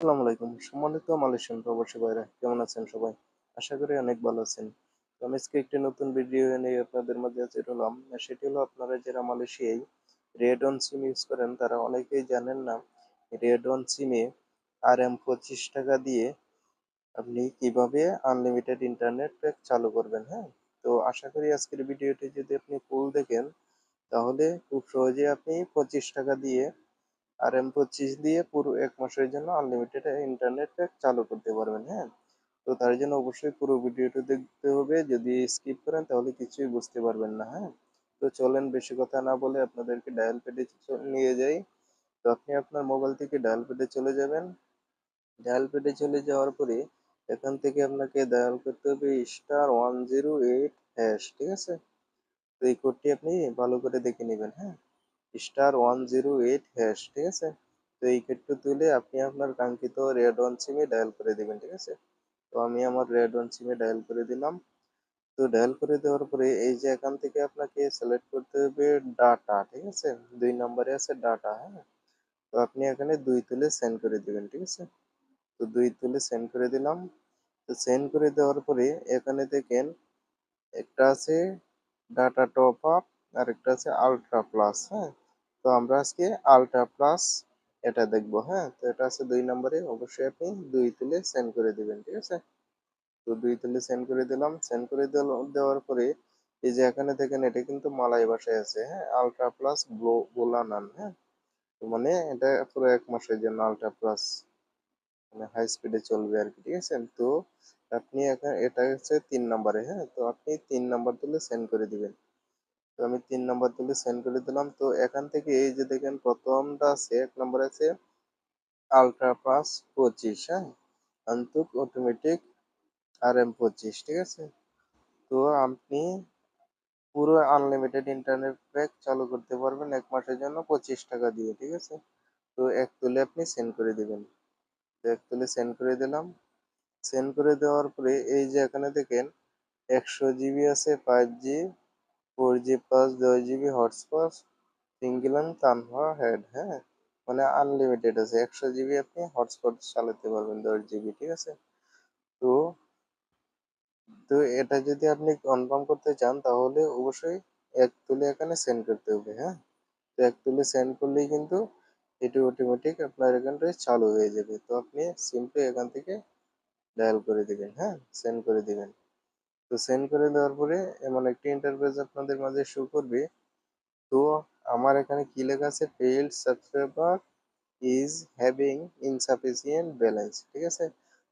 আসসালামু আলাইকুম। সম্মানিত মালয়েশিয়ান প্রবাসী ভাইরা কেমন আছেন সবাই? আশা করি অনেক ভালো আছেন। তো আমি আজকে একটি নতুন ভিডিও নিয়ে আপনাদের মাঝে হাজির হলাম। সেটি হলো আপনারা যারা মালয়েশিয়ায় রেড অন সিম ইউজ করেন তারা অনেকেই জানেন না রেড অন সিমে RM25 দিয়ে আপনি কিভাবে আনলিমিটেড ইন্টারনেট প্যাক চালু করবেন, হ্যাঁ? তো আশা করি আজকের ভিডিওটি যদি আপনি ফুল দেখেন তাহলে খুব সহজেই আপনি ৳25 দিয়ে RM25 দিয়ে পুরো ১ মাসের জন্য আনলিমিটেড ইন্টারনেট প্যাক চালু করতে পারবেন, হ্যাঁ? তো তার জন্য অবশ্যই পুরো ভিডিওটা দেখতে হবে। যদি স্কিপ করেন তাহলে কিছুই বুঝতে পারবেন না, হ্যাঁ? তো চলেন বেশি কথা না বলে আপনাদেরকে ডায়াল প্যাডে নিয়ে যাই। তো আপনি আপনার মোবাইল থেকে ডায়াল প্যাডে চলে যাবেন। ডায়াল প্যাডে চলে যাওয়ার পরে এখান থেকে আপনাকে ডায়াল করতে হবে *108#, ঠিক আছে? তো এই কোডটি আপনি ভালো করে দেখে নিবেন, হ্যাঁ? *108#, ঠিক আছে? তো এই কোডটা তুলে আপনি আপনার কাঙ্ক্ষিত রেড ওয়ান সিমে ডায়াল করে দিবেন, ঠিক আছে? তো আমি আমার রেড ওয়ান সিমে ডায়াল করে দিলাম। তো ডায়াল করে দেওয়ার পরে এই যে এখান থেকে আপনাকে সিলেক্ট করতে হবে ডাটা, ঠিক আছে? ২ নম্বরে আছে ডাটা, হ্যাঁ? তো আপনি এখানে ২ তুলে সেন্ড করে দিবেন, ঠিক আছে? তো ২ তুলে সেন্ড করে দিলাম। তো সেন্ড করে দেওয়ার পরে এখানে দেখেন একটা আছে ডাটা টপ আপ, আরেকটা আছে আল্ট্রা প্লাস, হ্যাঁ? তো আমরা আজকে আল্ট্রা প্লাস এটা দেখবো, হ্যাঁ? তো এটা আছে ২ নম্বরে, অবশ্যই আপনি ২ তুলে সেন্ড করে দিবেন, ঠিক আছে? তো ২ তুলে সেন্ড করে দিলাম। সেন্ড করে দেওয়ার পরে এই যে এখানে দেখেন এটা কিন্তু মালয় ভাষায় আছে, হ্যাঁ? আল্ট্রা প্লাস বুলানান, হ্যাঁ? তো মানে এটা পুরো ১ মাসের জন্য আল্ট্রা প্লাস মানে হাই স্পিডে চলবে আরকি, ঠিক আছে? তো আপনি এটা হচ্ছে ৩ নাম্বারে, হ্যাঁ? তো আপনি ৩ নাম্বার তুলে সেন্ড করে দিবেন। তো আমি ৩ নাম্বার তুলে সেন্ড করে দিলাম। তো এখান থেকে এই যে দেখেন ১ম টা আছে ১ নম্বরে আছে আল্ট্রা প্লাস ২৫, হ্যাঁ? আন্তুক অটোমেটিক RM25, ঠিক আছে? তো আপনি পুরো আনলিমিটেড ইন্টারনেট প্যাক চালু করতে পারবেন ১ মাসের জন্য ৳25 দিয়ে, ঠিক আছে? তো ১ তুলে আপনি সেন্ড করে দিবেন। তো ১ তুলে সেন্ড করে দিলাম। সেন্ড করে দেওয়ার পরে এই যে এখানে দেখেন ১০০ জিবি আছে 5G, 4G plus 10 GB hotspot, single Tanha head, হ্যাঁ? মানে আনলিমিটেড আছে। ১০০ জিবি আপনি হটস্পট চালাতে পারবেন 10 জিবি, ঠিক আছে? তো তো এটা যদি আপনি কনফার্ম করতে চান তাহলে অবশ্যই ১ তুলে এখানে সেন্ড করতে হবে, হ্যাঁ? তো ১ তুলে সেন্ড করলেই কিন্তু এটি অটোমেটিক আপনার এখানটায় চালু হয়ে যাবে। তো আপনি সিম্পলি এখান থেকে ডায়াল করে দিবেন, হ্যাঁ? সেন্ড করে দিবেন। তো সেন্ড করে দেওয়ার পরে এমন একটি ইন্টারফেস আপনাদের মাঝে শো করবে। তো আমার এখানে কি লেখা আছে? failed subscriber is having insufficient balance, ঠিক আছে?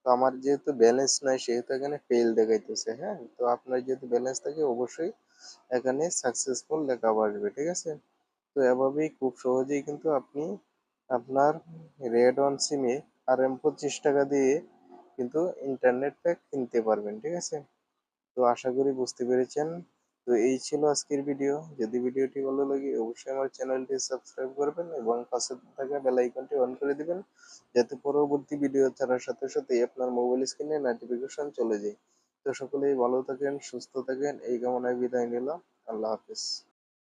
তো আমার যেহেতু ব্যালেন্স নাই সেহেতু এখানে ফেল দেখাইতেছে, হ্যাঁ? তো আপনার যেহেতু ব্যালেন্স থাকে অবশ্যই এখানে সাকসেসফুল লেখা আসবে, ঠিক আছে? তো এভাবেই খুব সহজেই কিন্তু আপনি আপনার রেড অন সিমে RM25 দিয়ে কিন্তু ইন্টারনেট প্যাক কিনতে পারবেন, ঠিক আছে? তো আশা করি বুঝতে পেরেছেন। তো এই ছিল আজকের ভিডিও। যদি ভিডিওটি ভালো লাগে অবশ্যই আমার চ্যানেলটি সাবস্ক্রাইব করবেন এবং পাশে থাকা বেল আইকনটি অন করে দিবেন যাতে পরবর্তী ভিডিও ছাড়ার সাথে সাথেই আপনার মোবাইল স্ক্রিনে নোটিফিকেশন চলে যায়। তো সকলেই ভালো থাকেন, সুস্থ থাকেন এই কামনায় বিদায় নিলাম। আল্লাহ হাফেজ।